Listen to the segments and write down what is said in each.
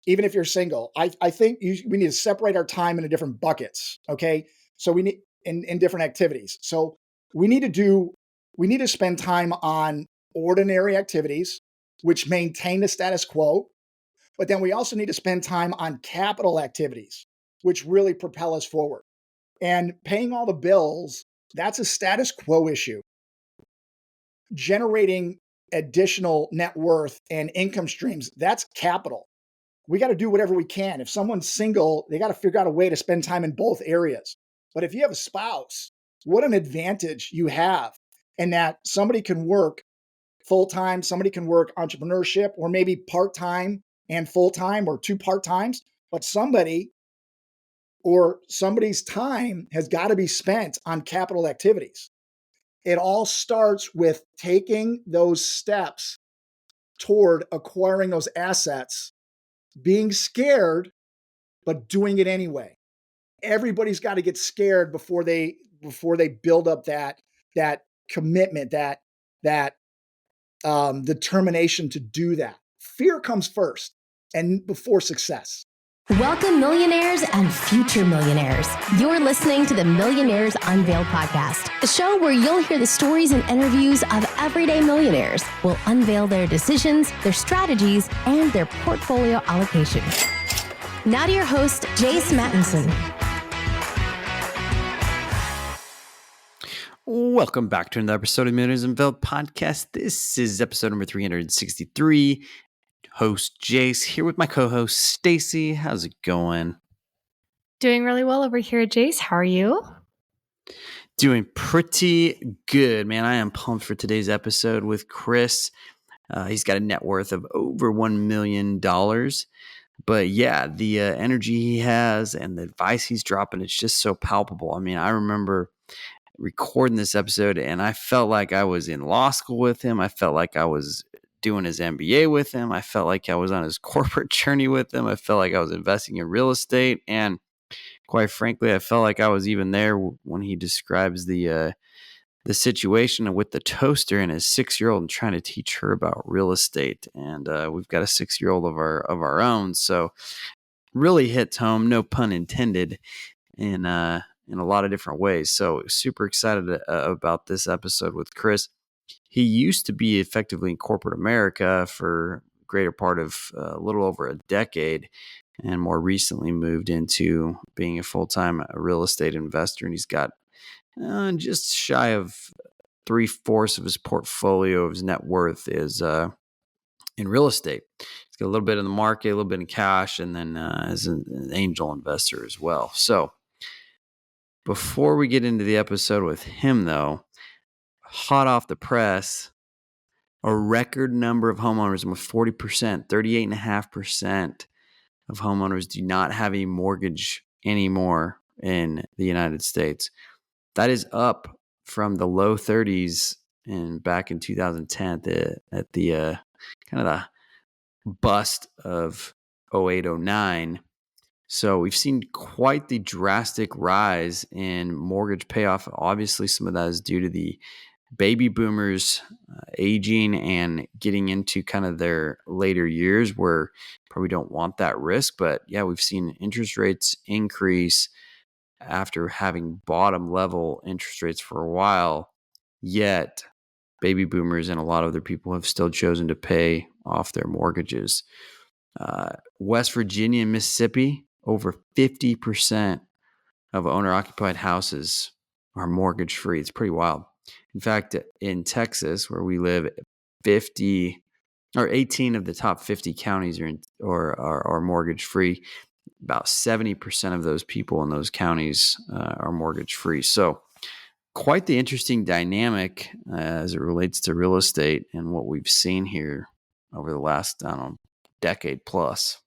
even if you're single. I think we need to separate our time into different buckets. Okay. So we need in different activities. So we need to spend time on ordinary activities, which maintain the status quo. But then we also need to spend time on capital activities, which really propel us forward. And paying all the bills, that's a status quo issue. Generating additional net worth and income streams, that's capital. We got to do whatever we can. If someone's single, they got to figure out a way to spend time in both areas. But if you have a spouse, what an advantage you have in that somebody can work full-time, somebody can work entrepreneurship, or maybe part-time and full-time, or 2 part-times, but somebody's time has got to be spent on capital activities. It all starts with taking those steps toward acquiring those assets, being scared, but doing it anyway. Everybody's got to get scared before they build up that commitment, that determination to do that. Fear comes first and before success. Welcome, millionaires and future millionaires. You're listening to the Millionaires Unveiled podcast, a show where you'll hear the stories and interviews of everyday millionaires. We'll unveil their decisions, their strategies, and their portfolio allocation. Now to your host, Jace Mattinson. Welcome back to another episode of Millionaires Unveiled podcast. This is episode number 363. Host Jace here with my co-host Stacy. How's it going? Doing really well over here, Jace. How are you? Doing pretty good, man. I am pumped for today's episode with Chris. He's got a net worth of over $1 million. But yeah, the energy he has and the advice he's dropping, it's just so palpable. I mean, I remember recording this episode and I felt like I was in law school with him. I felt like I was doing his MBA with him. I felt like I was on his corporate journey with him. I felt like I was investing in real estate. And quite frankly, I felt like I was even there when he describes the situation with the toaster and his 6-year-old and trying to teach her about real estate. And we've got a 6-year-old of our own. So really hits home, no pun intended, in a lot of different ways. So super excited about this episode with Chris. He used to be effectively in corporate America for a greater part of a little over a decade, and more recently moved into being a full-time real estate investor. And he's got just shy of 3/4 of his portfolio of his net worth is in real estate. He's got a little bit in the market, a little bit in cash, and then as an angel investor as well. So before we get into the episode with him, though, hot off the press, a record number of homeowners, almost 40%, 38.5% of homeowners do not have a mortgage anymore in the United States. That is up from the low 30s back in 2010 at the kind of the bust of 08-09. So we've seen quite the drastic rise in mortgage payoff. Obviously, some of that is due to the baby boomers aging and getting into kind of their later years where probably don't want that risk. But yeah, we've seen interest rates increase after having bottom level interest rates for a while. Yet baby boomers and a lot of other people have still chosen to pay off their mortgages. West Virginia and Mississippi, over 50% of owner-occupied houses are mortgage-free. It's pretty wild. In fact, in Texas, where we live, 18 of the top 50 counties are mortgage-free. About 70% of those people in those counties are mortgage-free. So quite the interesting dynamic as it relates to real estate and what we've seen here over the last, decade plus.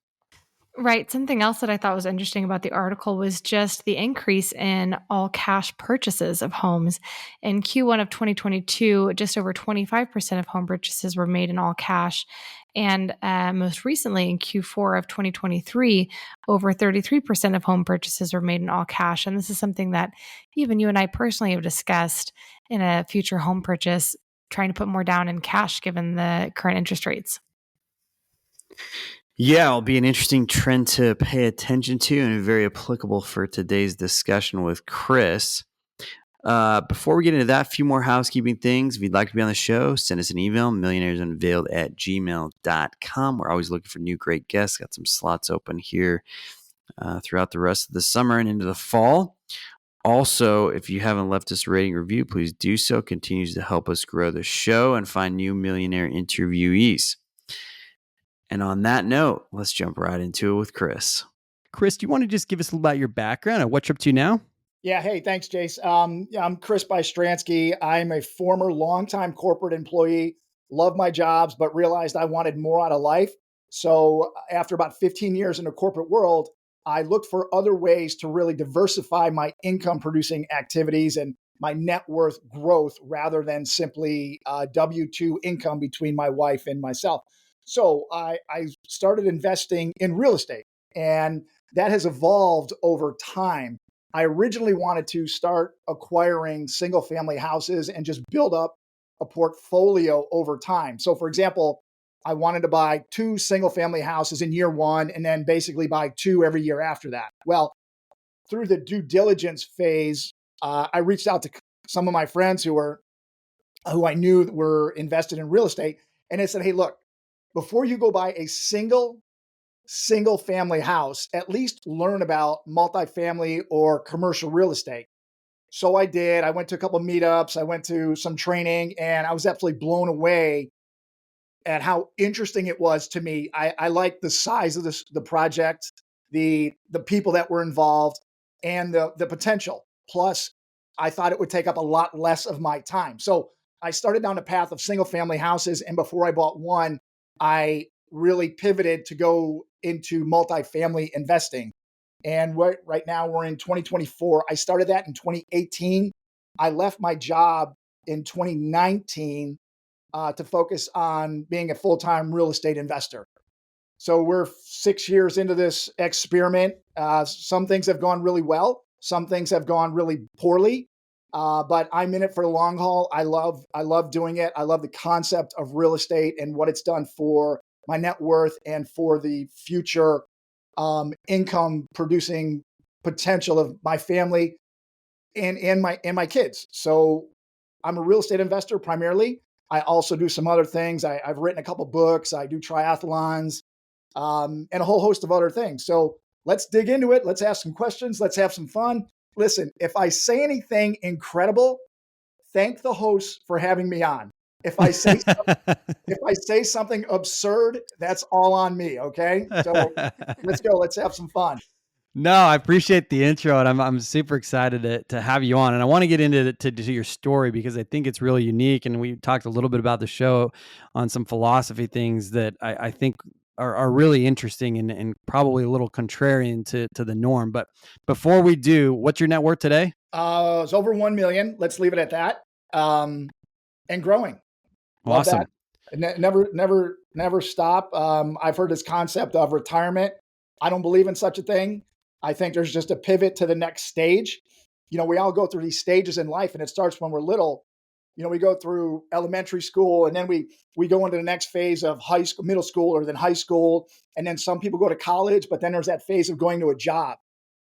Right. Something else that I thought was interesting about the article was just the increase in all cash purchases of homes. In Q1 of 2022, just over 25% of home purchases were made in all cash. And most recently in Q4 of 2023, over 33% of home purchases were made in all cash. And this is something that even you and I personally have discussed in a future home purchase, trying to put more down in cash given the current interest rates. Yeah, it'll be an interesting trend to pay attention to and very applicable for today's discussion with Chris. Before we get into that, a few more housekeeping things. If you'd like to be on the show, send us an email, millionairesunveiled@gmail.com. We're always looking for new great guests. Got some slots open here throughout the rest of the summer and into the fall. Also, if you haven't left us a rating review, please do so. It continues to help us grow the show and find new millionaire interviewees. And on that note, let's jump right into it with Chris. Chris, do you want to just give us a little about your background and what you're up to now? Yeah. Hey, thanks, Jace. I'm Chris Bystransky. I'm a former longtime corporate employee. Love my jobs, but realized I wanted more out of life. So after about 15 years in the corporate world, I looked for other ways to really diversify my income producing activities and my net worth growth rather than simply W-2 income between my wife and myself. So I started investing in real estate, and that has evolved over time. I originally wanted to start acquiring single family houses and just build up a portfolio over time. So, for example, I wanted to buy 2 single family houses in year 1 and then basically buy 2 every year after that. Well, through the due diligence phase, I reached out to some of my friends who I knew were invested in real estate, and they said, "Hey, look, before you go buy a single family house, at least learn about multifamily or commercial real estate." So I did. I went to a couple of meetups, I went to some training, and I was absolutely blown away at how interesting it was to me. I like the size of the project, the people that were involved, and the potential. Plus, I thought it would take up a lot less of my time. So I started down the path of single family houses, and before I bought one, I really pivoted to go into multifamily investing. And right now we're in 2024. I started that in 2018. I left my job in 2019 to focus on being a full-time real estate investor. So we're 6 years into this experiment. Some things have gone really well. Some things have gone really poorly. But I'm in it for the long haul. I love doing it. I love the concept of real estate and what it's done for my net worth and for the future income producing potential of my family and my kids. So I'm a real estate investor primarily. I also do some other things. I've written a couple books. I do triathlons and a whole host of other things. So let's dig into it. Let's ask some questions. Let's have some fun. Listen, if I say anything incredible, thank the host for having me on. If I say something absurd, that's all on me. Okay, so let's go. Let's have some fun. No, I appreciate the intro, and I'm super excited to have you on. And I want to get into to your story because I think it's really unique. And we talked a little bit about the show on some philosophy things that I think are really interesting and probably a little contrarian to the norm. But before we do, what's your net worth today? It's over 1 million. Let's leave it at that. And growing. Love Awesome. that. Never stop. I've heard this concept of retirement. I don't believe in such a thing. I think there's just a pivot to the next stage. We all go through these stages in life, and it starts when we're little. We go through elementary school, and then we go into the next phase of high school, middle school, or then high school. And then some people go to college, but then there's that phase of going to a job.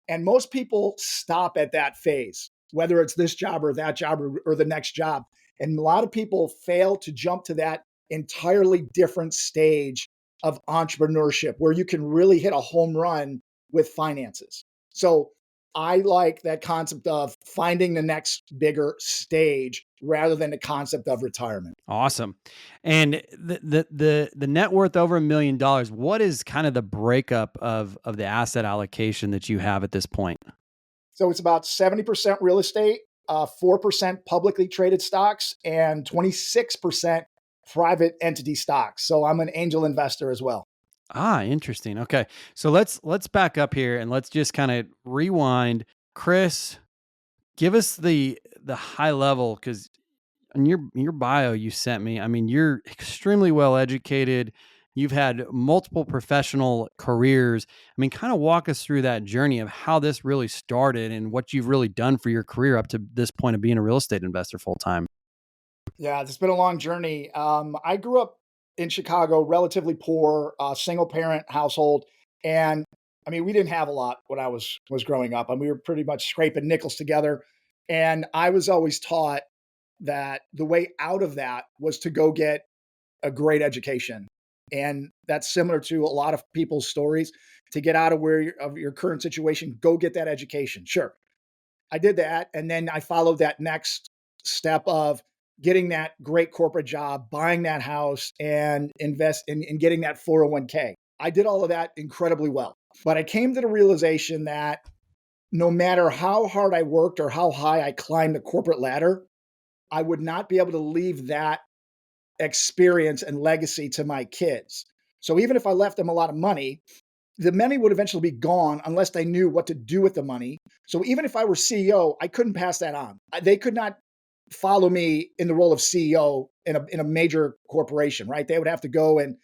And most people stop at that phase, whether it's this job or that job or the next job. And a lot of people fail to jump to that entirely different stage of entrepreneurship where you can really hit a home run with finances. So I like that concept of finding the next bigger stage rather than the concept of retirement. Awesome. And the net worth over $1 million, what is kind of the breakup of the asset allocation that you have at this point? So it's about 70% real estate, 4% publicly traded stocks, and 26% private entity stocks. So I'm an angel investor as well. Ah, interesting. Okay. So let's back up here and let's just kind of rewind. Chris, give us the high level, because in your bio you sent me, I mean, you're extremely well educated. You've had multiple professional careers. I mean, kind of walk us through that journey of how this really started and what you've really done for your career up to this point of being a real estate investor full time. Yeah, it's been a long journey. I grew up in Chicago, relatively poor, single parent household. And I mean, we didn't have a lot when I was growing up. I mean, we were pretty much scraping nickels together. And I was always taught that the way out of that was to go get a great education. And that's similar to a lot of people's stories. To get out of of your current situation, go get that education. Sure, I did that, and then I followed that next step of getting that great corporate job, buying that house, and invest in getting that 401k. I did all of that incredibly well, but I came to the realization that no matter how hard I worked or how high I climbed the corporate ladder, I would not be able to leave that experience and legacy to my kids. So even if I left them a lot of money, the money would eventually be gone unless they knew what to do with the money. So even if I were CEO, I couldn't pass that on. They could not follow me in the role of CEO in a major corporation, right? They would have to go and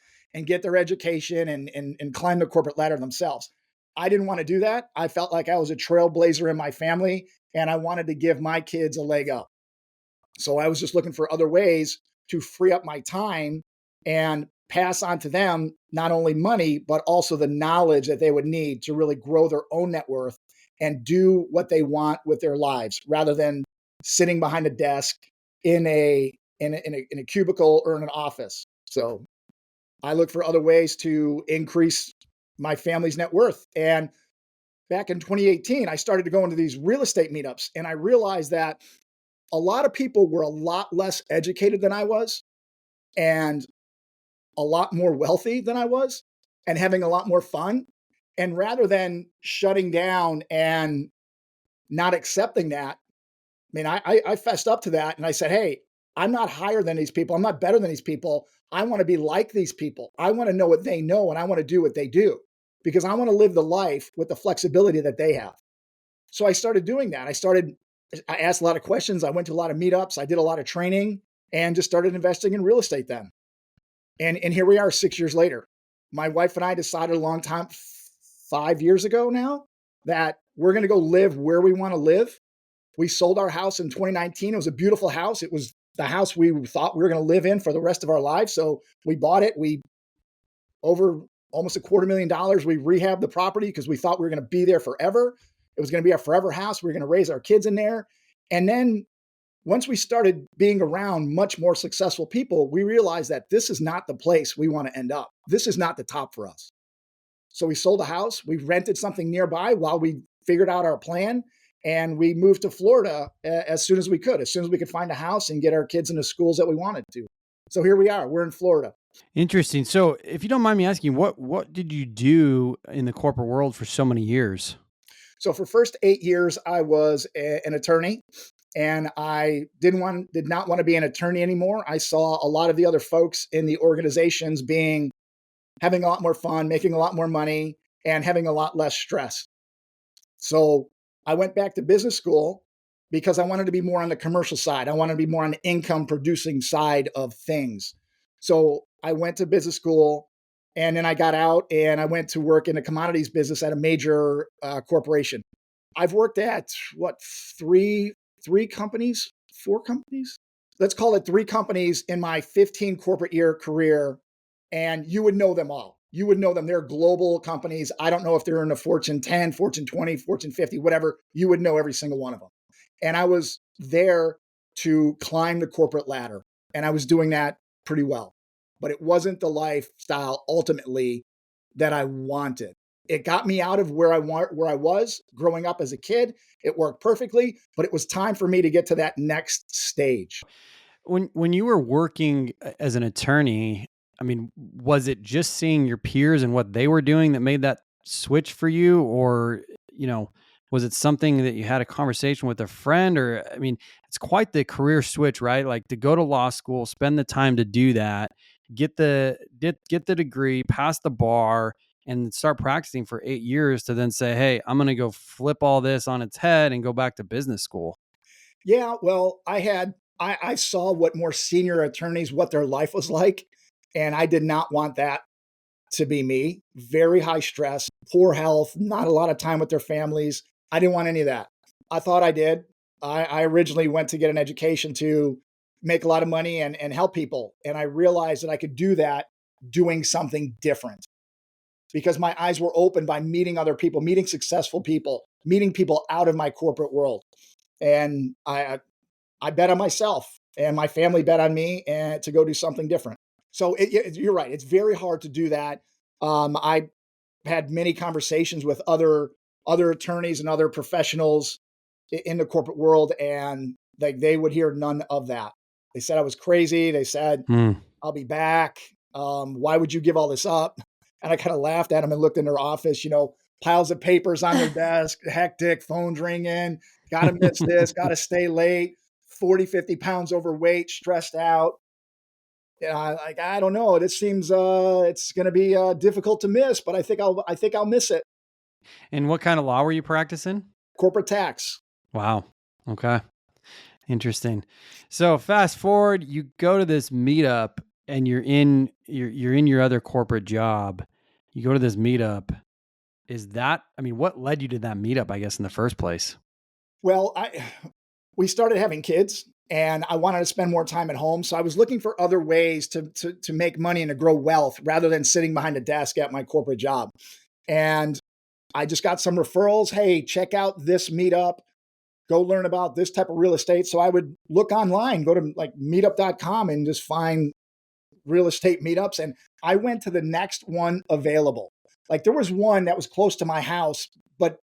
get their education and climb the corporate ladder themselves. I didn't want to do that. I felt like I was a trailblazer in my family, and I wanted to give my kids a leg up. So I was just looking for other ways to free up my time and pass on to them not only money, but also the knowledge that they would need to really grow their own net worth and do what they want with their lives rather than sitting behind a desk in a cubicle or in an office. So I look for other ways to increase my family's net worth. And back in 2018, I started to go into these real estate meetups, and I realized that a lot of people were a lot less educated than I was and a lot more wealthy than I was and having a lot more fun. And rather than shutting down and not accepting that, I mean, I fessed up to that and I said, hey, I'm not higher than these people. I'm not better than these people. I want to be like these people. I want to know what they know and I want to do what they do because I want to live the life with the flexibility that they have. So I started doing that. I asked a lot of questions. I went to a lot of meetups. I did a lot of training and just started investing in real estate then. And here we are 6 years later. My wife and I decided a long time, 5 years ago now, that we're going to go live where we want to live. We sold our house in 2019. It was a beautiful house. It was the house we thought we were going to live in for the rest of our lives. So we bought it. We over almost $250,000. We rehabbed the property because we thought we were going to be there forever. It was going to be our forever house. We were going to raise our kids in there. And then once we started being around much more successful people, we realized that this is not the place we want to end up. This is not the top for us. So we sold a house. We rented something nearby while we figured out our plan. And we moved to Florida as soon as we could find a house and get our kids into schools that we wanted to. So here we are. We're in Florida. Interesting. So if you don't mind me asking, what did you do in the corporate world for so many years? So for first 8 years, I was an attorney, and I did not want to be an attorney anymore. I saw a lot of the other folks in the organizations having a lot more fun, making a lot more money, and having a lot less stress. So I went back to business school because I wanted to be more on the commercial side. I wanted to be more on the income producing side of things. So I went to business school and then I got out and I went to work in the commodities business at a major corporation. I've worked at three companies, 4 companies? Let's call it 3 companies in my 15 corporate year career. And you would know them all. You would know them. They're global companies. I don't know if they're in the Fortune 10, Fortune 20, Fortune 50, whatever. You would know every single one of them. And I was there to climb the corporate ladder. And I was doing that pretty well. But it wasn't the lifestyle ultimately that I wanted. It got me out of where I was growing up as a kid. It worked perfectly, but it was time for me to get to that next stage. When you were working as an attorney, I mean, was it just seeing your peers and what they were doing that made that switch for you? Or, was it something that you had a conversation with a friend? Or, I mean, it's quite the career switch, right? Like to go to law school, spend the time to do that, get the degree, pass the bar, and start practicing for 8 years to then say, hey, I'm going to go flip all this on its head and go back to business school. Yeah, well, I saw what more senior attorneys, what their life was like. And I did not want that to be me. Very high stress, poor health, not a lot of time with their families. I didn't want any of that. I thought I did. I originally went to get an education to make a lot of money and help people. And I realized that I could do that doing something different because my eyes were opened by meeting other people, meeting successful people, meeting people out of my corporate world. And I bet on myself and my family bet on me and to go do something different. So you're right. It's very hard to do that. I had many conversations with other attorneys and other professionals in the corporate world, and they would hear none of that. They said I was crazy. They said, Hmm. I'll be back. Why would you give all this up? And I kind of laughed at them and looked in their office, piles of papers on their desk, hectic, phones ringing, got to miss this, got to stay late, 40, 50 pounds overweight, stressed out. Like, I don't know. This seems it's going to be difficult to miss, but I think I'll miss it. And what kind of law were you practicing? Corporate tax. Wow. Okay. Interesting. So fast forward, you go to this meetup and you're in your other corporate job. You go to this meetup. What led you to that meetup, I guess, in the first place? Well, we started having kids and I wanted to spend more time at home. So I was looking for other ways to make money and to grow wealth rather than sitting behind a desk at my corporate job. And I just got some referrals. Hey, check out this meetup. Go learn about this type of real estate. So I would look online, go to like meetup.com and just find real estate meetups. And I went to the next one available. Like there was one that was close to my house, but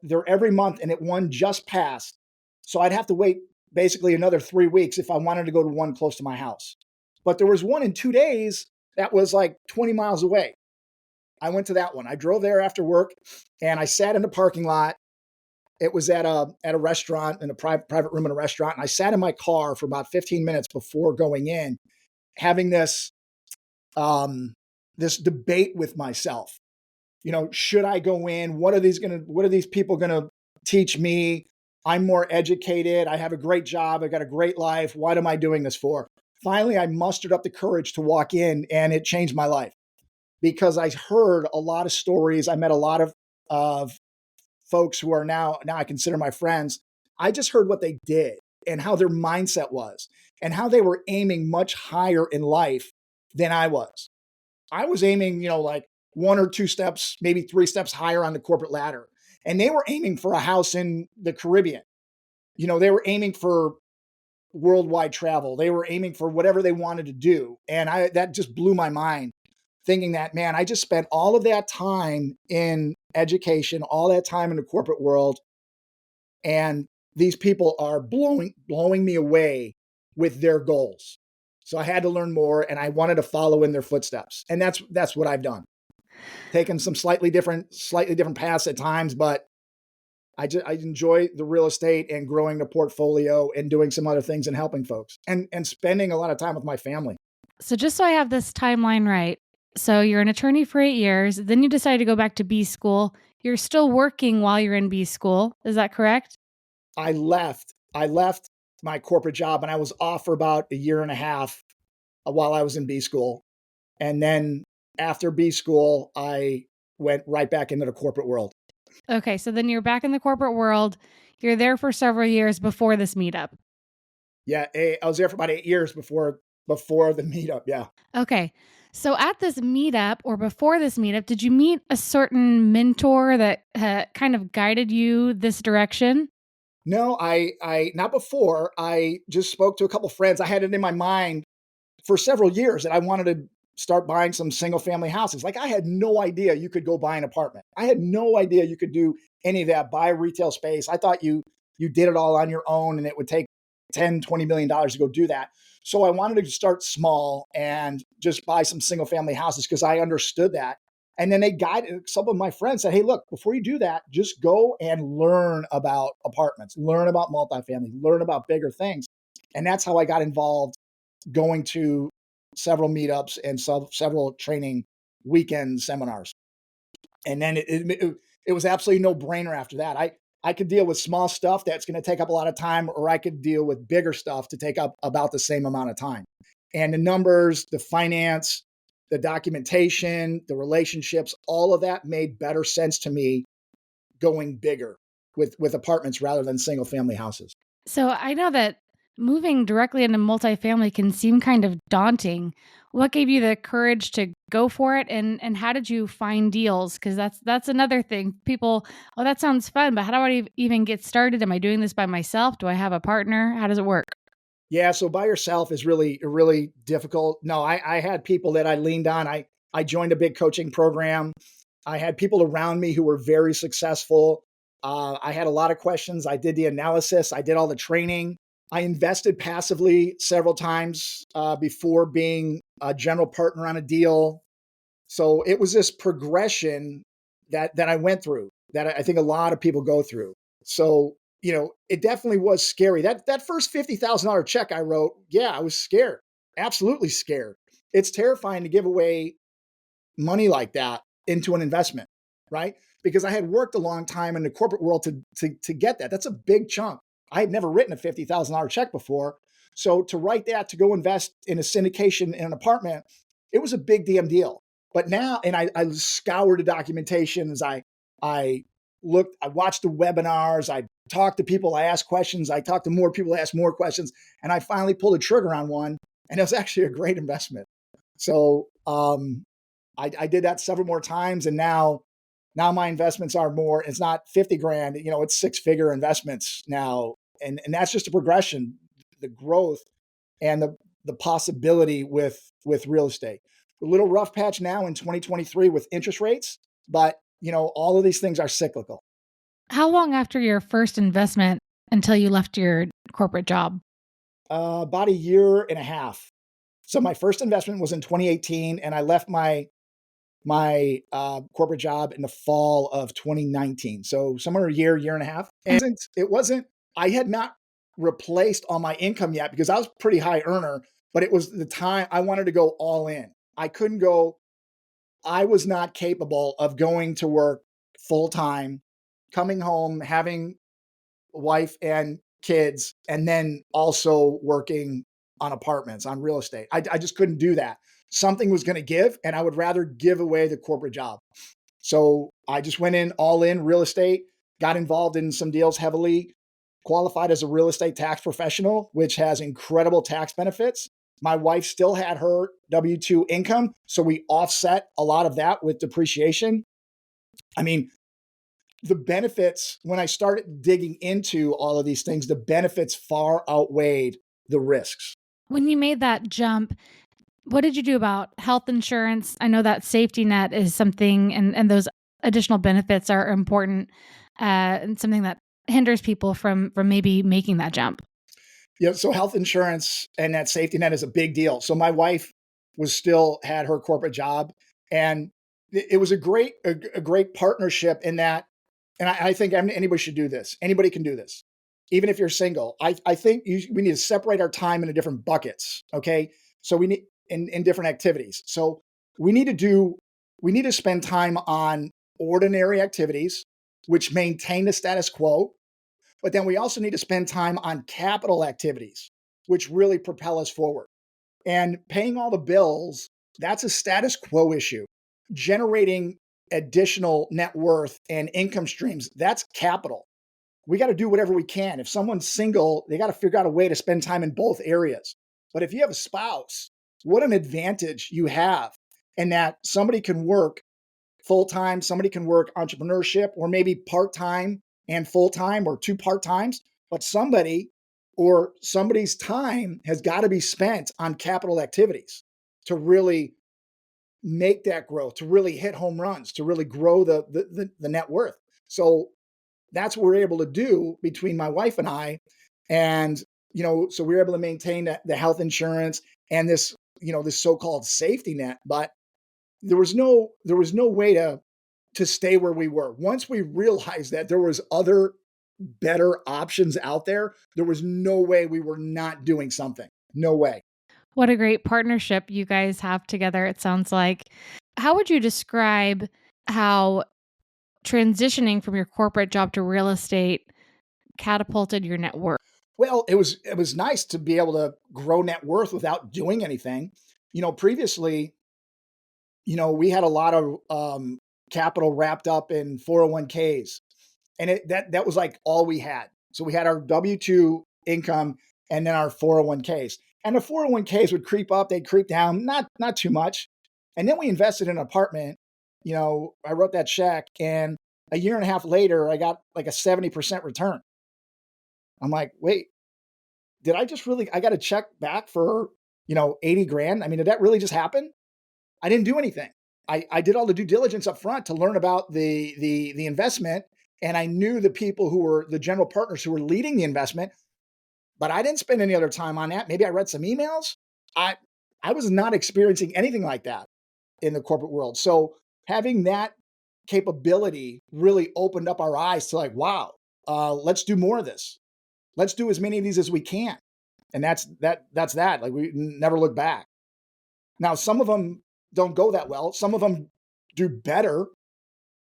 they're every month and one just passed. So I'd have to wait basically another 3 weeks if I wanted to go to one close to my house. But there was one in 2 days that was like 20 miles away. I went to that one. I drove there after work and I sat in the parking lot. It was at a restaurant, in a private room in a restaurant. And I sat in my car for about 15 minutes before going in, having this debate with myself. Should I go in? What are these people gonna teach me? I'm more educated. I have a great job. I got a great life. What am I doing this for? Finally, I mustered up the courage to walk in, and it changed my life because I heard a lot of stories. I met a lot of folks who are now I consider my friends. I just heard what they did and how their mindset was and how they were aiming much higher in life than I was. I was aiming, like 1 or 2 steps, maybe 3 steps higher on the corporate ladder. And they were aiming for a house in the Caribbean. They were aiming for worldwide travel. They were aiming for whatever they wanted to do. And that just blew my mind, thinking that, man, I just spent all of that time in education, all that time in the corporate world, and these people are blowing me away with their goals. So I had to learn more, and I wanted to follow in their footsteps. And that's what I've done. Taken some slightly different paths at times, but I enjoy the real estate and growing the portfolio and doing some other things and helping folks and spending a lot of time with my family. So just so I have this timeline right. So you're an attorney for 8 years, then you decide to go back to B school. You're still working while you're in B school. Is that correct? I left my corporate job and I was off for about a year and a half while I was in B school. And then after B school, I went right back into the corporate world. Okay, so then you're back in the corporate world. You're there for several years before this meetup. Yeah, I was there for about 8 years before the meetup. Yeah. Okay. So at this meetup or before this meetup, did you meet a certain mentor that kind of guided you this direction? No, I not before. I just spoke to a couple friends. I had it in my mind for several years that I wanted to start buying some single family houses. Like I had no idea you could go buy an apartment. I had no idea you could do any of that, buy retail space. I thought you did it all on your own and it would take 10, $20 million to go do that. So I wanted to start small and just buy some single family houses because I understood that. And then they guided, some of my friends said, hey, look, before you do that, just go and learn about apartments, learn about multifamily, learn about bigger things. And that's how I got involved, going to several meetups and several training weekend seminars. And then it was absolutely no brainer after that. I could deal with small stuff that's going to take up a lot of time, or I could deal with bigger stuff to take up about the same amount of time. And the numbers, the finance, the documentation, the relationships, all of that made better sense to me going bigger with apartments rather than single family houses. So I know that Moving directly into multifamily can seem kind of daunting. What gave you the courage to go for it, and how did you find deals? Because that's another thing. People, oh, that sounds fun, but how do I even get started? Am I doing this by myself? Do I have a partner? How does it work? Yeah, so by yourself is really difficult. No, I had people that I leaned on. I joined a big coaching program. I had people around me who were very successful. I had a lot of questions. I did the analysis. I did all the training. I invested passively several times before being a general partner on a deal. So it was this progression that I went through that I think a lot of people go through. So it definitely was scary. That first $50,000 check I wrote, yeah, I was scared, absolutely scared. It's terrifying to give away money like that into an investment, right? Because I had worked a long time in the corporate world to get that. That's a big chunk. I had never written a $50,000 check before. So to write that to go invest in a syndication in an apartment, it was a big damn deal. But now, and I scoured the documentations, I looked, I watched the webinars, I talked to people, I asked questions, I talked to more people, I asked more questions, and I finally pulled the trigger on one, and it was actually a great investment. So I did that several more times, and now my investments are more. It's not 50 grand. It's six-figure investments now, and that's just a progression, the growth, and the possibility with real estate. A little rough patch now in 2023 with interest rates, but all of these things are cyclical. How long after your first investment until you left your corporate job? About a year and a half. So my first investment was in 2018, and I left my corporate job in the fall of 2019. So somewhere a year and a half. And it wasn't, I had not replaced all my income yet because I was a pretty high earner, but it was the time I wanted to go all in. I couldn't go, I was not capable of going to work full time, coming home, having a wife and kids, and then also working on apartments, on real estate. I just couldn't do that. Something was going to give, and I would rather give away the corporate job. So I just went in all in real estate, got involved in some deals heavily, qualified as a real estate tax professional, which has incredible tax benefits. My wife still had her W 2 income. So we offset a lot of that with depreciation. I mean, the benefits, when I started digging into all of these things, the benefits far outweighed the risks. When you made that jump, what did you do about health insurance? I know that safety net is something, and those additional benefits are important, and something that hinders people from maybe making that jump. Yeah, so health insurance and that safety net is a big deal. So my wife had her corporate job, and it was a great partnership in that. And I think anybody should do this. Anybody can do this, even if you're single. I think we need to separate our time into different buckets. Okay, so we need in different activities. So we need to spend time on ordinary activities, which maintain the status quo. But then we also need to spend time on capital activities, which really propel us forward. And paying all the bills, that's a status quo issue. Generating additional net worth and income streams, that's capital. We got to do whatever we can. If someone's single, they got to figure out a way to spend time in both areas. But if you have a spouse, what an advantage you have in that somebody can work full-time, somebody can work entrepreneurship, or maybe part-time and full-time, or two part-times, but somebody's time has got to be spent on capital activities to really make that growth, to really hit home runs, to really grow the net worth. So that's what we're able to do between my wife and I. And, so we're able to maintain the health insurance and this so-called safety net. But there was no way to stay where we were. Once we realized that there was other better options out there, there was no way we were not doing something. No way. What a great partnership you guys have together, it sounds like. How would you describe how transitioning from your corporate job to real estate catapulted your net worth? Well, it was nice to be able to grow net worth without doing anything. Previously, we had a lot of capital wrapped up in 401ks, and that was like all we had. So we had our W-2 income, and then our 401ks. And the 401ks would creep up, they'd creep down, not too much. And then we invested in an apartment. I wrote that check, and a year and a half later, I got like a 70% return. I'm like, wait, did I just I got a check back for, 80 grand? I mean, did that really just happen? I didn't do anything. I did all the due diligence up front to learn about the investment, and I knew the people who were the general partners who were leading the investment, but I didn't spend any other time on that. Maybe I read some emails. I was not experiencing anything like that in the corporate world. So having that capability really opened up our eyes to like, wow, let's do more of this. Let's do as many of these as we can. And that's that. Like, we never look back. Now, some of them don't go that well. Some of them do better.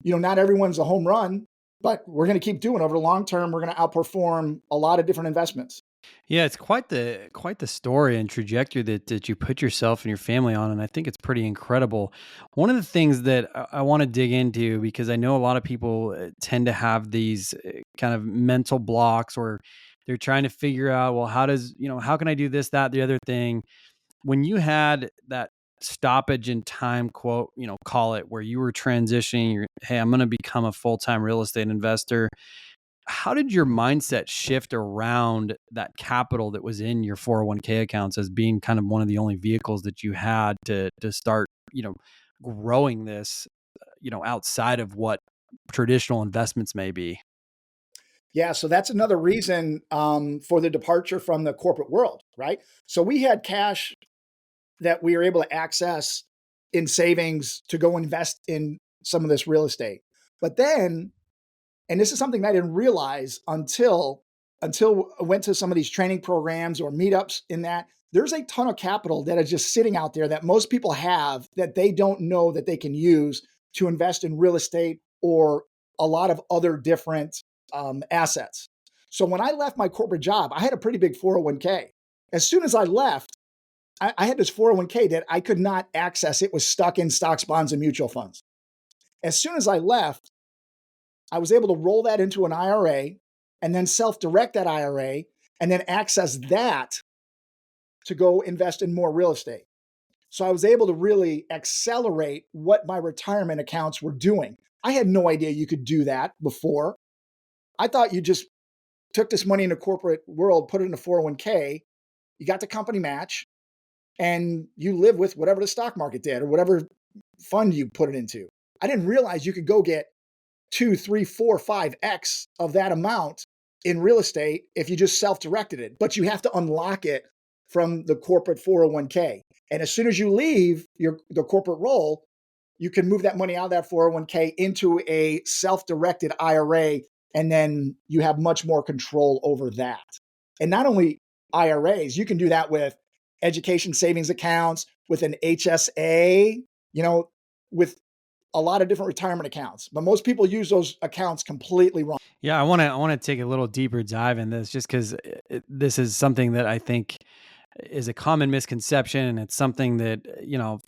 Not everyone's a home run, but we're going to keep doing it. Over the long term. We're going to outperform a lot of different investments. Yeah, it's quite the story and trajectory that you put yourself and your family on, and I think it's pretty incredible. One of the things that I want to dig into, because I know a lot of people tend to have these kind of mental blocks, or they're trying to figure out, well, how can I do this, that, the other thing? When you had that stoppage in time, quote, call it, where you were transitioning, hey, I'm going to become a full-time real estate investor. How did your mindset shift around that capital that was in your 401k accounts as being kind of one of the only vehicles that you had to start, growing this, outside of what traditional investments may be? Yeah, so that's another reason for the departure from the corporate world, right? So we had cash that we were able to access in savings to go invest in some of this real estate. But then, and this is something I didn't realize until I went to some of these training programs or meetups, in that there's a ton of capital that is just sitting out there that most people have that they don't know that they can use to invest in real estate or a lot of other different assets. So when I left my corporate job, I had a pretty big 401k. As soon as I left, I had this 401k that I could not access. It was stuck in stocks, bonds, and mutual funds. As soon as I left, I was able to roll that into an IRA and then self-direct that IRA and then access that to go invest in more real estate. So I was able to really accelerate what my retirement accounts were doing. I had no idea you could do that before. I thought you just took this money in the corporate world, put it in a 401k, you got the company match, and you live with whatever the stock market did or whatever fund you put it into. I didn't realize you could go get 2, 3, 4, 5x of that amount in real estate if you just self-directed it. But you have to unlock it from the corporate 401k. And as soon as you leave the corporate role, you can move that money out of that 401k into a self-directed IRA, and then you have much more control over that. And not only IRAs, you can do that with education savings accounts, with an HSA, with a lot of different retirement accounts. But most people use those accounts completely wrong. Yeah, I want to take a little deeper dive in this, just because this is something that I think is a common misconception, and it's something that,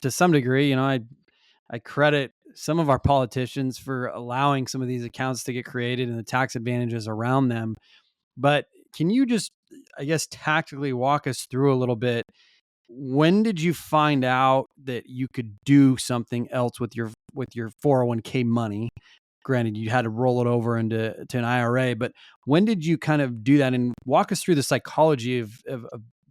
to some degree, I credit some of our politicians for allowing some of these accounts to get created and the tax advantages around them. But can you just, I guess, tactically walk us through a little bit? When did you find out that you could do something else with your 401k money? Granted, you had to roll it over into an IRA, but when did you kind of do that? And walk us through the psychology of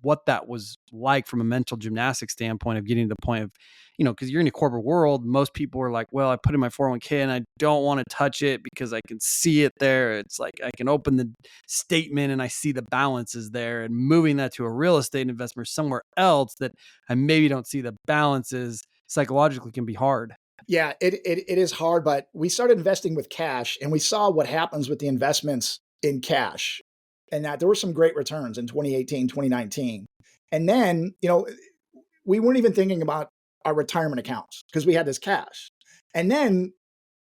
what that was like from a mental gymnastics standpoint of getting to the point of, because you're in the corporate world, most people are like, well, I put in my 401k and I don't want to touch it because I can see it there. It's like I can open the statement and I see the balances there, and moving that to a real estate investment somewhere else that I maybe don't see the balances psychologically can be hard. Yeah, it is hard, but we started investing with cash, and we saw what happens with the investments in cash, and that there were some great returns in 2018, 2019. And then, we weren't even thinking about our retirement accounts because we had this cash. And then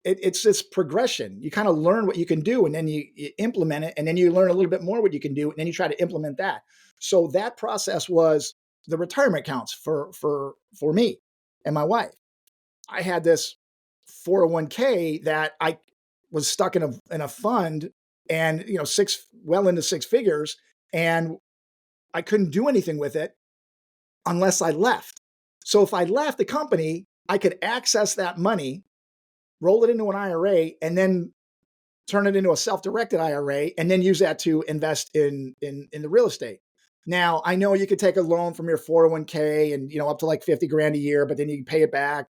it's this progression. You kind of learn what you can do, and then you implement it, and then you learn a little bit more what you can do, and then you try to implement that. So that process was the retirement accounts for me and my wife. I had this 401k that I was stuck in a fund, and well into six figures, and I couldn't do anything with it unless I left. So if I left the company, I could access that money, roll it into an IRA, and then turn it into a self-directed IRA, and then use that to invest in the real estate. Now, I know you could take a loan from your 401k and, up to like 50 grand a year, but then you can pay it back.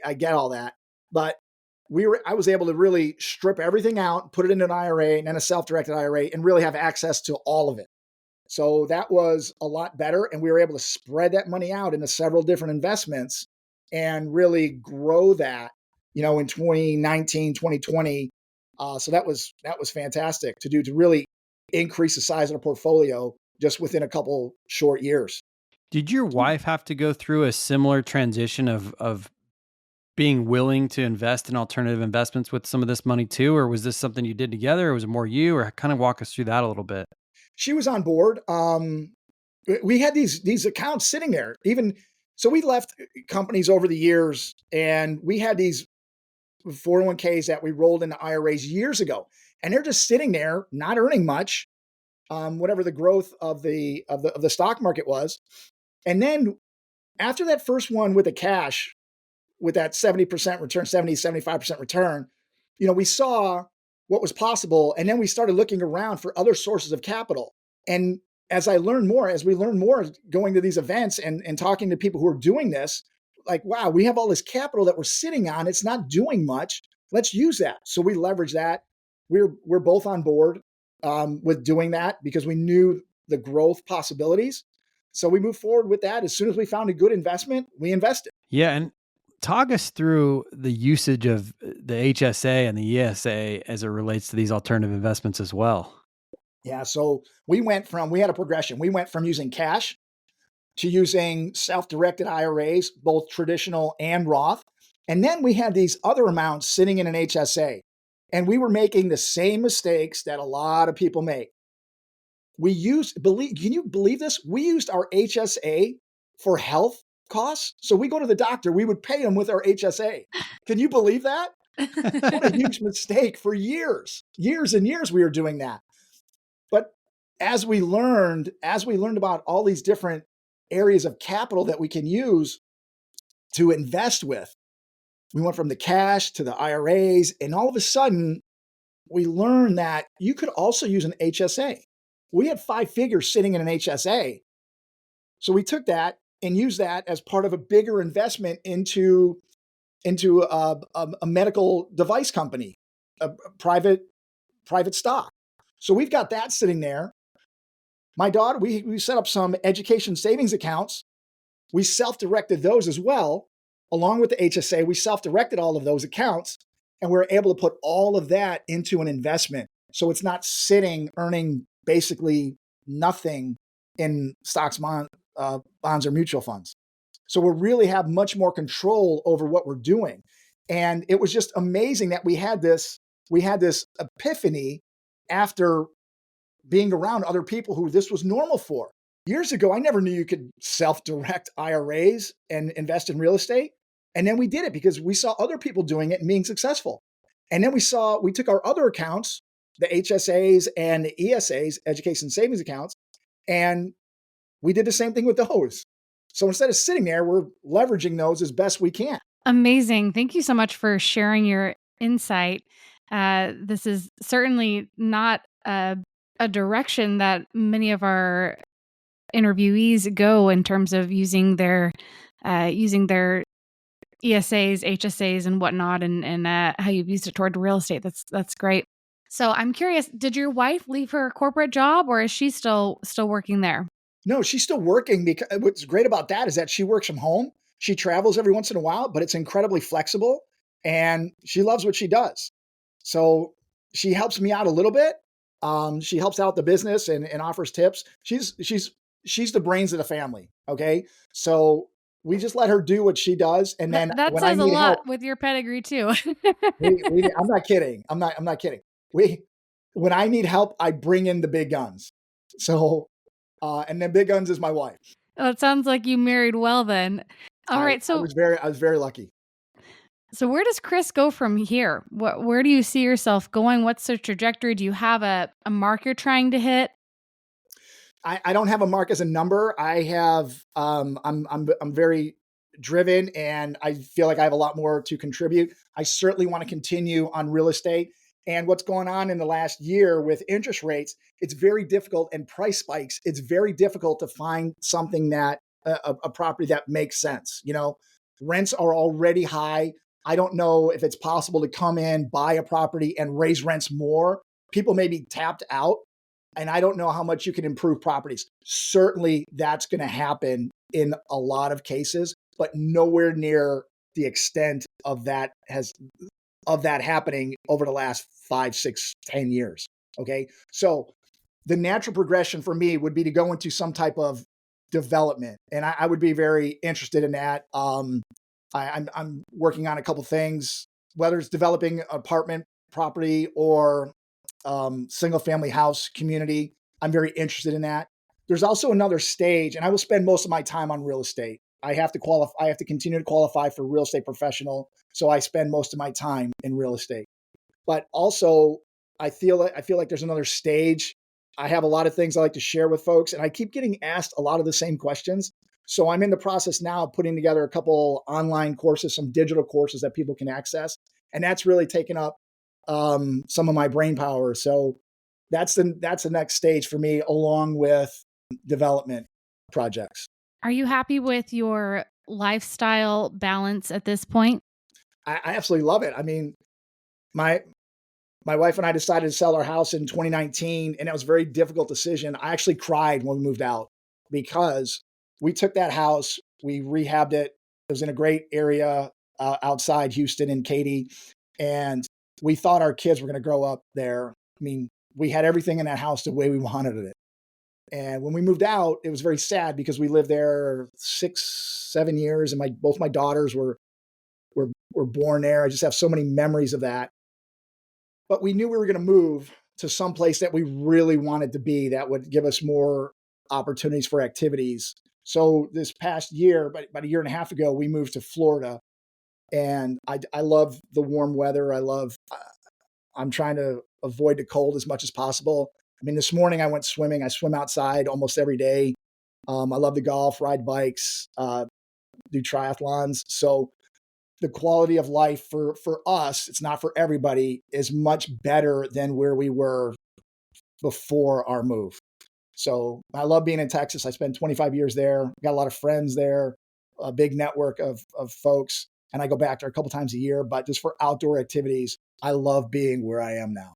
I get all that. But I was able to really strip everything out, put it into an IRA and then a self-directed IRA, and really have access to all of it. So that was a lot better. And we were able to spread that money out into several different investments and really grow that, in 2019, 2020. So that was fantastic to really increase the size of the portfolio just within a couple short years. Did your wife have to go through a similar transition of being willing to invest in alternative investments with some of this money too? Or was this something you did together, or was it more you? Or kind of walk us through that a little bit. She was on board. We had these accounts sitting there. So we left companies over the years, and we had these 401ks that we rolled into IRAs years ago, and they're just sitting there, not earning much, whatever the growth of the stock market was. And then after that first one with the cash, with that 70% return, 75% return, we saw what was possible. And then we started looking around for other sources of capital. And as we learned more going to these events and talking to people who are doing this, like, wow, we have all this capital that we're sitting on. It's not doing much. Let's use that. So we leverage that. We're both on board with doing that because we knew the growth possibilities. So we moved forward with that. As soon as we found a good investment, we invested. Yeah. And talk us through the usage of the HSA and the ESA as it relates to these alternative investments as well. Yeah. So we had a progression. We went from using cash to using self-directed IRAs, both traditional and Roth. And then we had these other amounts sitting in an HSA. And we were making the same mistakes that a lot of people make. Can you believe this? We used our HSA for health costs. So we go to the doctor, we would pay them with our HSA. Can you believe that? What a huge mistake. For years and years, we were doing that. But as we learned about all these different areas of capital that we can use to invest with, we went from the cash to the IRAs, and all of a sudden we learned that you could also use an HSA. We had 5 figures sitting in an HSA. So we took that and used that as part of a bigger investment into a medical device company, a private stock. So we've got that sitting there. My daughter, we set up some education savings accounts. We self-directed those as well. Along with the HSA, we self-directed all of those accounts, and we're able to put all of that into an investment. So it's not sitting, earning basically nothing in stocks, bonds, or mutual funds. So we really have much more control over what we're doing. And it was just amazing that we had this epiphany after being around other people who this was normal for. Years ago, I never knew you could self-direct IRAs and invest in real estate. And then we did it because we saw other people doing it and being successful. And then we took our other accounts, the HSAs and the ESAs, education savings accounts, and we did the same thing with those. So instead of sitting there, we're leveraging those as best we can. Amazing. Thank you so much for sharing your insight. This is certainly not a direction that many of our interviewees go in terms of using their ESAs, HSAs, and whatnot, and how you've used it toward real estate. That's great. So I'm curious, did your wife leave her corporate job, or is she still working there? No, she's still working, because what's great about that is that she works from home. She travels every once in a while, but it's incredibly flexible, and she loves what she does. So she helps me out a little bit. She helps out the business and offers tips. She's the brains of the family. Okay. So we just let her do what she does. And then that when says I need a lot help, with your pedigree too. I'm not kidding. I'm not kidding. When I need help, I bring in the big guns. So, and then big guns is my wife. Oh, it sounds like you married well then. All right. So I was very lucky. So where does Chris go from here? Where do you see yourself going? What's the trajectory? Do you have a mark you're trying to hit? I don't have a mark as a number. I have, I'm very driven and I feel like I have a lot more to contribute. I certainly want to continue on real estate. And what's going on in the last year with interest rates, it's very difficult, and price spikes. It's very difficult to find something that a property that makes sense. You know, rents are already high. I don't know if it's possible to come in, buy a property and raise rents more. People may be tapped out, and I don't know how much you can improve properties. Certainly that's going to happen in a lot of cases, but nowhere near the extent of that happening over the last 5, 6, 10 years. Okay. So the natural progression for me would be to go into some type of development. And I would be very interested in that. I'm working on a couple things, whether it's developing apartment property or single family house community. I'm very interested in that. There's also another stage, and I will spend most of my time on real estate. I have to qualify. I have to continue to qualify for real estate professional. So I spend most of my time in real estate. But also, I feel like there's another stage. I have a lot of things I like to share with folks, and I keep getting asked a lot of the same questions. So I'm in the process now of putting together a couple online courses, some digital courses that people can access, and that's really taken up some of my brain power. So that's the next stage for me, along with development projects. Are you happy with your lifestyle balance at this point? I absolutely love it. I mean, my wife and I decided to sell our house in 2019, and it was a very difficult decision. I actually cried when we moved out because we took that house, we rehabbed it. It was in a great area outside Houston and Katy, and we thought our kids were going to grow up there. I mean, we had everything in that house the way we wanted it. And when we moved out, it was very sad because we lived there 6, 7 years, and both my daughters were born there. I just have so many memories of that. But we knew we were going to move to some place that we really wanted to be, that would give us more opportunities for activities. So this past year, about a year and a half ago, we moved to Florida, and I love the warm weather. I'm trying to avoid the cold as much as possible. I mean, this morning I went swimming. I swim outside almost every day. I love to golf, ride bikes, do triathlons. So the quality of life for us, it's not for everybody, is much better than where we were before our move. So I love being in Texas. I spent 25 years there. Got a lot of friends there, a big network of folks. And I go back there a couple times a year, but just for outdoor activities, I love being where I am now.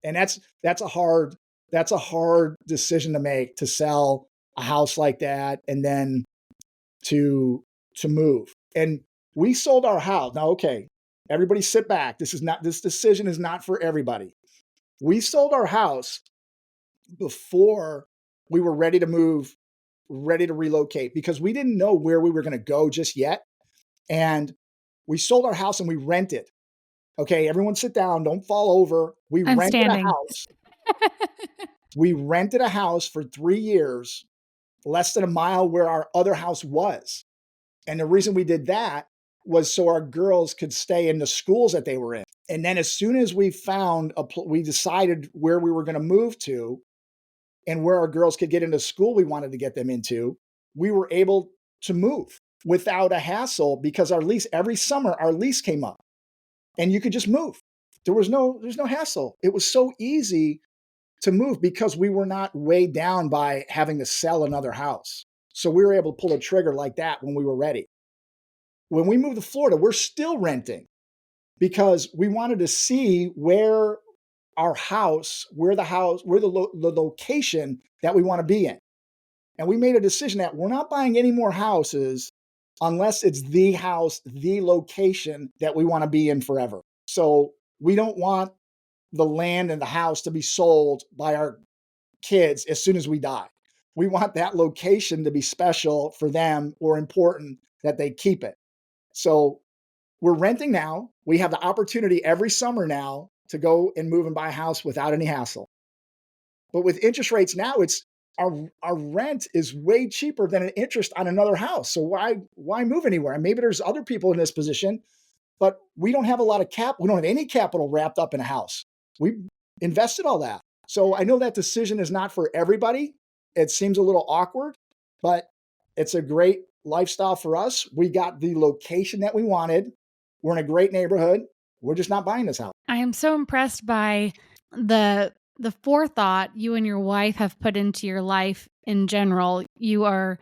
And that's a hard decision to make, to sell a house like that and then to move. And we sold our house. Now, okay, everybody sit back. This decision is not for everybody. We sold our house before we were ready to move, ready to relocate, because we didn't know where we were going to go just yet. And we sold our house and we rented. Okay, everyone sit down, don't fall over. I'm standing. A house. We rented a house for 3 years, less than a mile where our other house was. And the reason we did that was so our girls could stay in the schools that they were in. And then as soon as we we decided where we were going to move to and where our girls could get into school we wanted to get them into, we were able to move without a hassle, because every summer our lease came up and you could just move. There's no hassle. It was so easy to move because we were not weighed down by having to sell another house. So we were able to pull a trigger like that when we were ready. When we moved to Florida, we're still renting because we wanted to see where the location that we want to be in. And we made a decision that we're not buying any more houses unless it's the house, the location that we want to be in forever. So we don't want the land and the house to be sold by our kids as soon as we die. We want that location to be special for them or important that they keep it. So we're renting now. We have the opportunity every summer now to go and move and buy a house without any hassle. But with interest rates now, our rent is way cheaper than an interest on another house. So why move anywhere? And maybe there's other people in this position, but we don't have a lot of we don't have any capital wrapped up in a house. We invested all that. So I know that decision is not for everybody, It seems a little awkward, but it's a great lifestyle for us. We got the location that we wanted. We're in a great neighborhood. We're just not buying this house. I am so impressed by the forethought you and your wife have put into your life in general. You are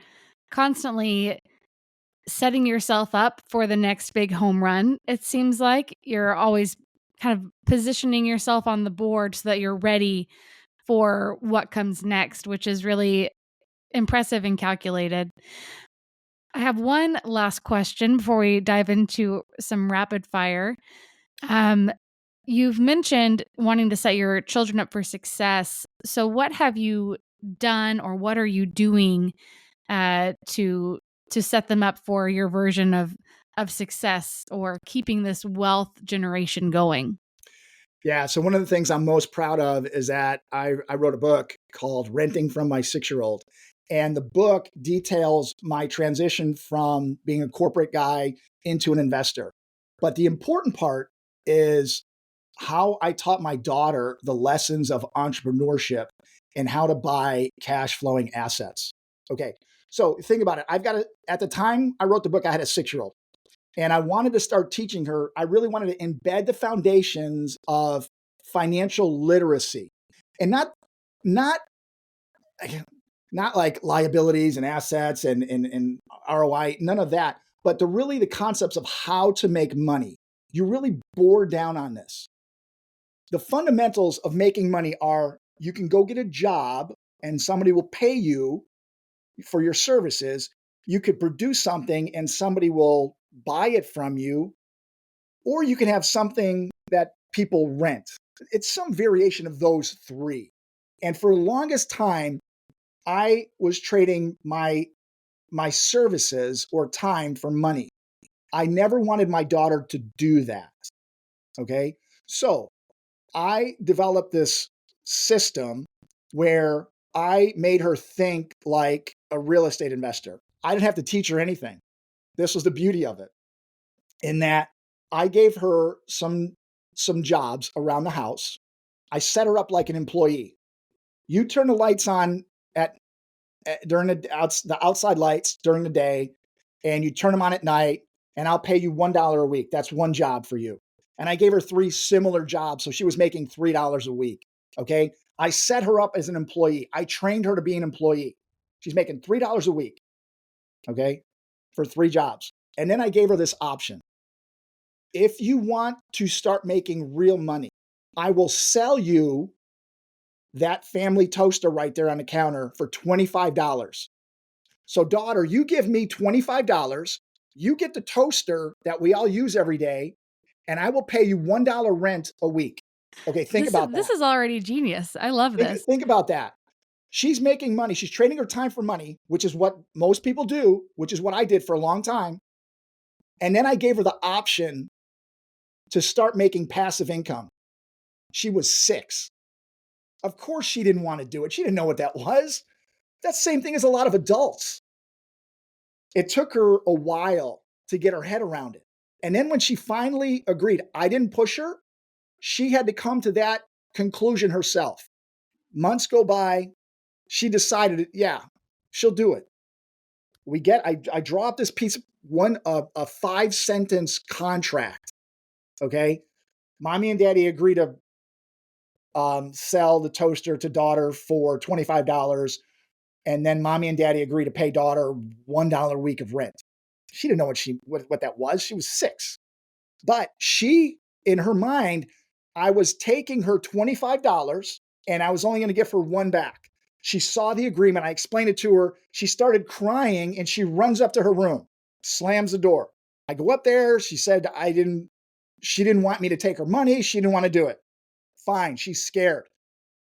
constantly setting yourself up for the next big home run. It seems like you're always kind of positioning yourself on the board so that you're ready for what comes next, which is really impressive and calculated. I have one last question before we dive into some rapid fire. You've mentioned wanting to set your children up for success. So, what have you done, or what are you doing to set them up for your version of success or keeping this wealth generation going? Yeah. So one of the things I'm most proud of is that I wrote a book called Renting from My 6-Year-Old. And the book details my transition from being a corporate guy into an investor. But the important part is how I taught my daughter the lessons of entrepreneurship and how to buy cash flowing assets. Okay. So think about it. At the time I wrote the book, I had a 6-year-old. And I wanted to start teaching her. I really wanted to embed the foundations of financial literacy, and not not like liabilities and assets and ROI, none of that, but the concepts of how to make money. You really bore down on this. The fundamentals of making money are: you can go get a job and somebody will pay you for your services. You could produce something and somebody will buy it from you, or you can have something that people rent. It's some variation of those three. And for the longest time, I was trading my services or time for money. I never wanted my daughter to do that. Okay. So I developed this system where I made her think like a real estate investor. I didn't have to teach her anything. This was the beauty of it, in that I gave her some jobs around the house. I set her up like an employee. You turn the lights on during the outside lights during the day, and you turn them on at night, and I'll pay you $1 a week. That's one job for you. And I gave her 3 similar jobs, so she was making $3 a week. Okay, I set her up as an employee. I trained her to be an employee. She's making $3 a week. Okay, for 3 jobs, and then I gave her this option: if you want to start making real money, I will sell you that family toaster right there on the counter for $25. So, daughter, you give me $25, you get the toaster that we all use every day, and I will pay you $1 rent a week. Okay, think about that. This is already genius. I love this. Think about that. She's making money. She's trading her time for money, which is what most people do, which is what I did for a long time. And then I gave her the option to start making passive income. She was 6. Of course, she didn't want to do it. She didn't know what that was. That's the same thing as a lot of adults. It took her a while to get her head around it. And then when she finally agreed, I didn't push her. She had to come to that conclusion herself. Months go by. She decided, yeah, she'll do it. I draw up this piece of a 5-sentence contract. Okay. Mommy and daddy agree to sell the toaster to daughter for $25. And then mommy and daddy agree to pay daughter $1 a week of rent. She didn't know what that was. She was 6. But she, in her mind, I was taking her $25 and I was only going to give her 1 back. She saw the agreement. I explained it to her. She started crying and she runs up to her room, slams the door. I go up there. She said she didn't want me to take her money. She didn't want to do it. Fine. She's scared.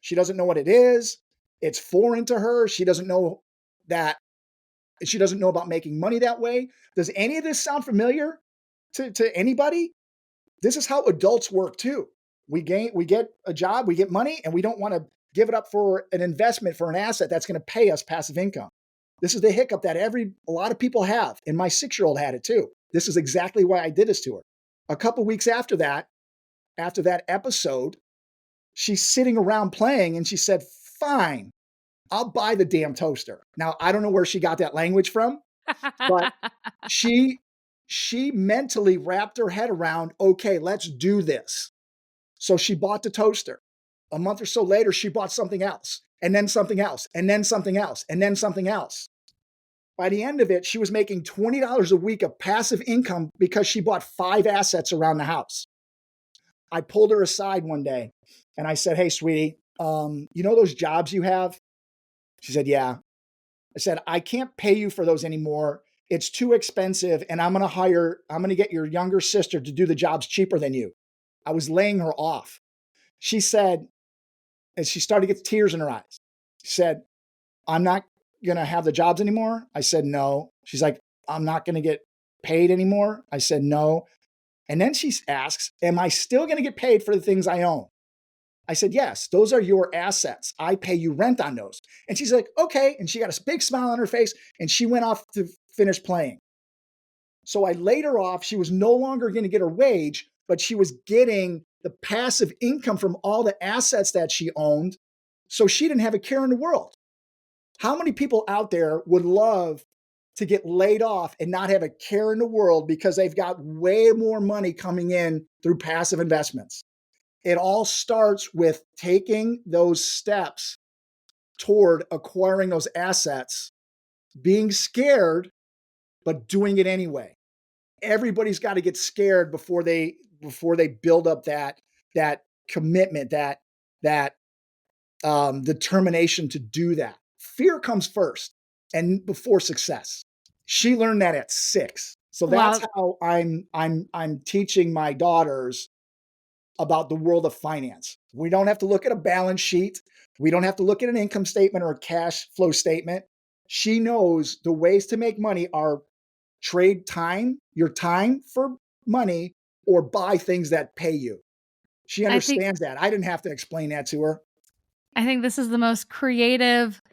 She doesn't know what it is. It's foreign to her. She doesn't know about making money that way. Does any of this sound familiar to anybody? This is how adults work too. We get a job, we get money, and we don't want to give it up for an investment, for an asset that's going to pay us passive income. This is the hiccup that a lot of people have, and my 6-year-old had it too. This is exactly why I did this to her. A couple weeks after that episode, she's sitting around playing, and she said, "Fine, I'll buy the damn toaster. Now, I don't know where she got that language from, but she mentally wrapped her head around, okay, let's do this. So she bought the toaster. A month or so later, she bought something else, and then something else, and then something else, and then something else. By the end of it, she was making $20 a week of passive income because she bought 5 assets around the house. I pulled her aside one day and I said, hey, sweetie, you know those jobs you have? She said, yeah. I said, I can't pay you for those anymore. It's too expensive. And I'm going to get your younger sister to do the jobs cheaper than you. I was laying her off. She said, and she started to get tears in her eyes. She said, I'm not going to have the jobs anymore. I said, no. She's like, I'm not going to get paid anymore. I said, no. And then she asks, am I still going to get paid for the things I own? I said, yes, those are your assets. I pay you rent on those. And she's like, okay. And she got a big smile on her face and she went off to finish playing. So I laid her off. She was no longer going to get her wage, but she was getting the passive income from all the assets that she owned. So she didn't have a care in the world. How many people out there would love to get laid off and not have a care in the world because they've got way more money coming in through passive investments? It all starts with taking those steps toward acquiring those assets, being scared, but doing it anyway. Everybody's got to get scared before they build up that commitment, that determination to do that. Fear comes first and before success. She learned that at 6. So that's how I'm teaching my daughters about the world of finance. We don't have to look at a balance sheet. We don't have to look at an income statement or a cash flow statement. She knows the ways to make money are trade time, your time for money, or buy things that pay you. She understands that. I didn't have to explain that to her. I think this is the most creative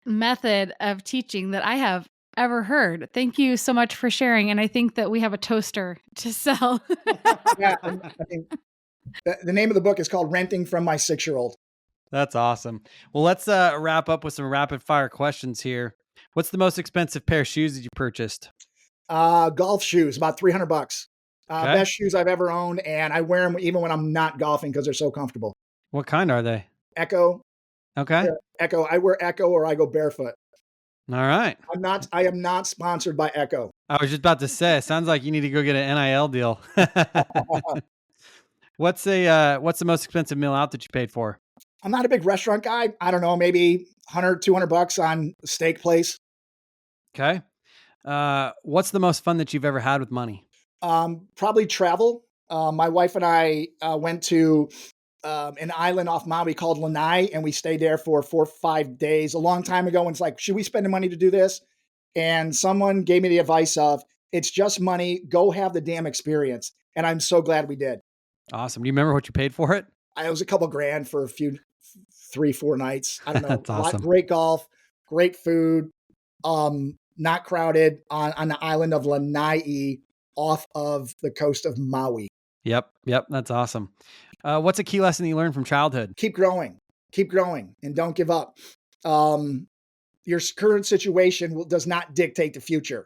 method of teaching that I have ever heard. Thank you so much for sharing. And I think that we have a toaster to sell. Yeah, I mean, the name of the book is called Renting from My 6-Year-Old. That's awesome. Well, let's wrap up with some rapid fire questions here. What's the most expensive pair of shoes that you purchased? Golf shoes, about $300. Okay. Best shoes I've ever owned, and I wear them even when I'm not golfing because they're so comfortable. What kind are they? Echo. Okay. Yeah, Echo. I wear Echo or I go barefoot. All right. I am not sponsored by Echo. I was just about to say, it sounds like you need to go get an NIL deal. What's the most expensive meal out that you paid for? I'm not a big restaurant guy. I don't know, maybe $100, $200 on a steak place. Okay. What's the most fun that you've ever had with money? Probably travel. My wife and I went to an island off Maui called Lanai, and we stayed there for 4 or 5 days a long time ago. And it's like, should we spend the money to do this? And someone gave me the advice of, it's just money. Go have the damn experience. And I'm so glad we did. Awesome. Do you remember what you paid for it? It was a couple grand for a few 3-4 nights. I don't know. That's awesome. Great golf, great food, not crowded on the island of Lanai off of the coast of Maui. Yep. That's awesome. What's a key lesson you learned from childhood? Keep growing, and don't give up. Your current situation does not dictate the future,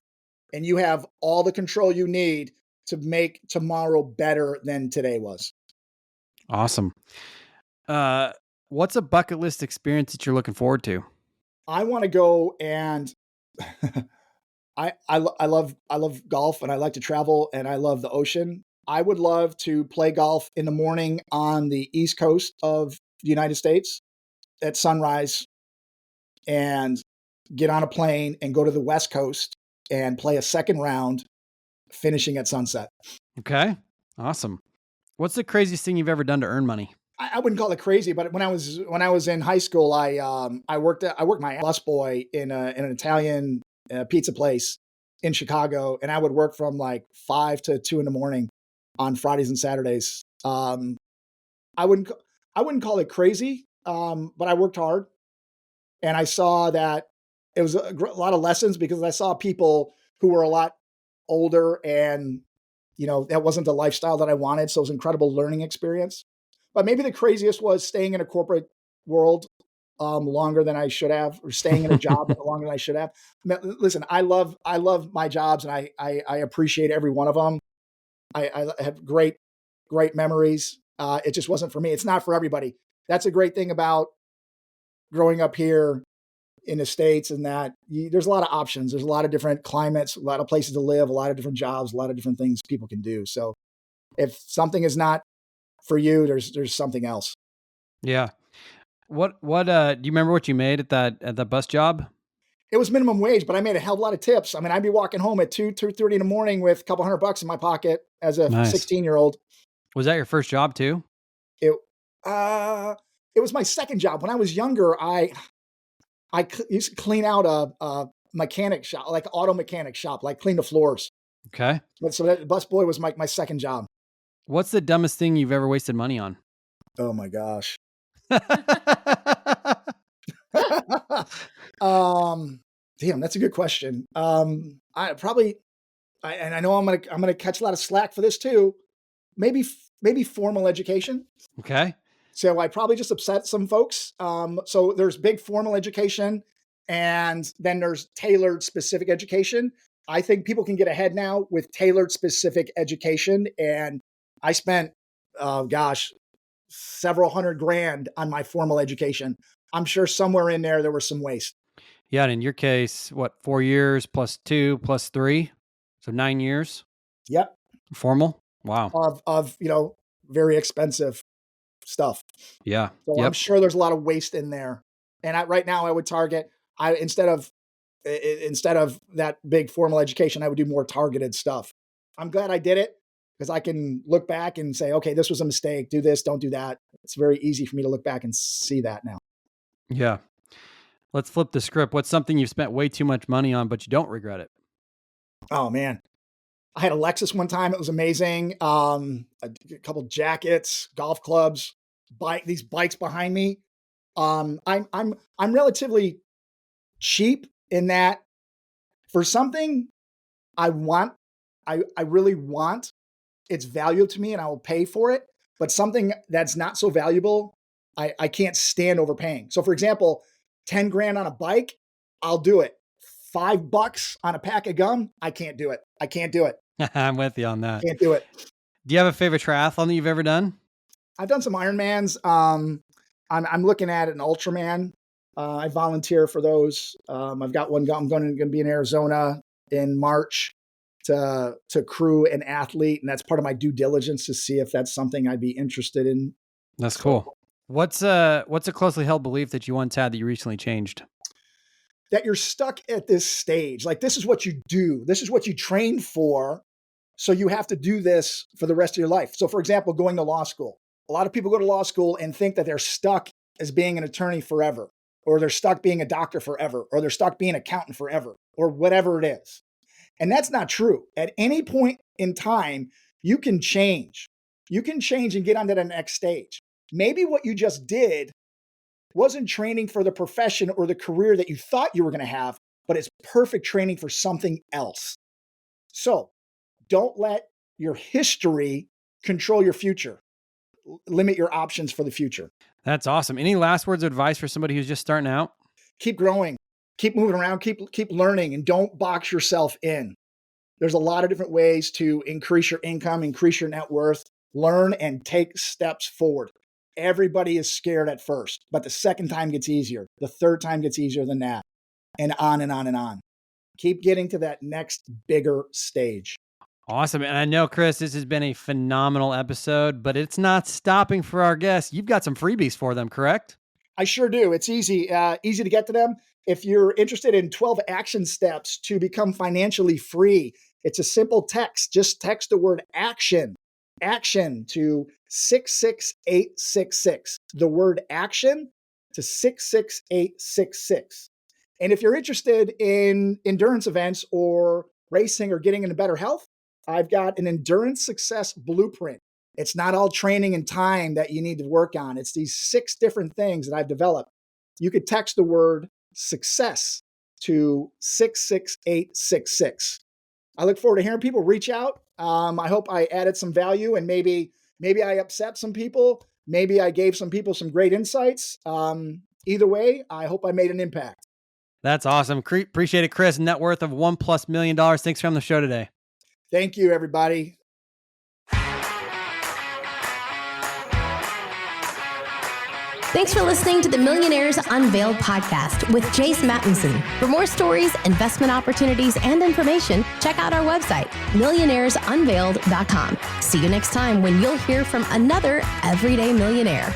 and you have all the control you need to make tomorrow better than today was. Awesome. What's a bucket list experience that you're looking forward to? I want to go and I love golf, and I like to travel, and I love the ocean. I would love to play golf in the morning on the East Coast of the United States at sunrise and get on a plane and go to the West Coast and play a second round, finishing at sunset. Okay. Awesome. What's the craziest thing you've ever done to earn money? I wouldn't call it crazy, but when I was in high school, I worked my busboy in an Italian pizza place in Chicago, and I would work from like 5 to 2 in the morning on Fridays and Saturdays. I wouldn't call it crazy, but I worked hard, and I saw that it was a lot of lessons because I saw people who were a lot older, and that wasn't the lifestyle that I wanted. So it was an incredible learning experience. But maybe the craziest was staying in a corporate world longer than I should have, or staying in a job longer than I should have. Listen, I love my jobs, and I appreciate every one of them. I have great memories. It just wasn't for me. It's not for everybody. That's a great thing about growing up here in the States, and that there's a lot of options. There's a lot of different climates, a lot of places to live, a lot of different jobs, a lot of different things people can do. So if something is not for you, there's something else. Yeah. What do you remember what you made at that bus job? It was minimum wage, but I made a hell of a lot of tips. I mean, I'd be walking home at 2:30 in the morning with a couple $100 in my pocket as a Nice. 16-year-old. Was that your first job too? It was my second job. When I was younger, I used to clean out a mechanic shop, like auto mechanic shop, like clean the floors. Okay. But so that bus boy was my second job. What's the dumbest thing you've ever wasted money on? Oh my gosh. Damn, that's a good question. I know I'm gonna catch a lot of slack for this too. Maybe formal education. Okay. So I probably just upset some folks. So there's big formal education, and then there's tailored specific education. I think people can get ahead now with tailored specific education. And I spent, several $100,000 on my formal education. I'm sure somewhere in there was some waste. Yeah. And in your case, what, 4 years plus 2 plus 3? So 9 years? Yep. Formal? Wow. Of very expensive stuff. Yeah. So Yep. I'm sure there's a lot of waste in there. And right now I would target, instead of that big formal education, I would do more targeted stuff. I'm glad I did it, because I can look back and say, okay, this was a mistake. Do this, don't do that. It's very easy for me to look back and see that now. Yeah. Let's flip the script. What's something you've spent way too much money on, but you don't regret it? Oh man. I had a Lexus one time. It was amazing. A couple jackets, golf clubs, these bikes behind me. I'm relatively cheap in that for something I really want, it's valuable to me and I will pay for it. But something that's not so valuable, I can't stand overpaying. So for example, 10 grand on a bike, I'll do it. $5 on a pack of gum, I can't do it. I'm with you on that. Can't do it. Do you have a favorite triathlon that you've ever done? I've done some Ironmans. I'm looking at an Ultraman. I volunteer for those. I've got one. I'm going to be in Arizona in March to crew an athlete, and that's part of my due diligence to see if that's something I'd be interested in. That's cool. What's a closely held belief that you once had that you recently changed? That you're stuck at this stage. Like, this is what you do. This is what you train for. So you have to do this for the rest of your life. So for example, going to law school. A lot of people go to law school and think that they're stuck as being an attorney forever, or they're stuck being a doctor forever, or they're stuck being an accountant forever, or whatever it is. And that's not true. At any point in time, you can change. You can change and get onto the next stage. Maybe what you just did wasn't training for the profession or the career that you thought you were going to have, but it's perfect training for something else. So don't let your history control your future. Limit your options for the future. That's awesome. Any last words of advice for somebody who's just starting out? Keep growing, keep moving around, keep learning, and don't box yourself in. There's a lot of different ways to increase your income, increase your net worth, learn and take steps forward. Everybody is scared at first, but the second time gets easier. The third time gets easier than that, and on and on and on. Keep getting to that next bigger stage. Awesome. And I know, Chris, this has been a phenomenal episode, but it's not stopping for our guests. You've got some freebies for them, correct? I sure do. It's easy to get to them. If you're interested in 12 action steps to become financially free, it's a simple text. Just text the word action to 66866. The word action to 66866. And if you're interested in endurance events or racing or getting into better health, I've got an endurance success blueprint. It's not all training and time that you need to work on. It's these 6 different things that I've developed. You could text the word success to 66866. I look forward to hearing people reach out. I hope I added some value, and maybe I upset some people. Maybe I gave some people some great insights. either way, I hope I made an impact. That's awesome. Appreciate it, Chris. Net worth of $1+ million. Thanks for coming on the show today. Thank you, everybody. Thanks for listening to the Millionaires Unveiled podcast with Jace Mattinson. For more stories, investment opportunities, and information, check out our website, millionairesunveiled.com. See you next time when you'll hear from another everyday millionaire.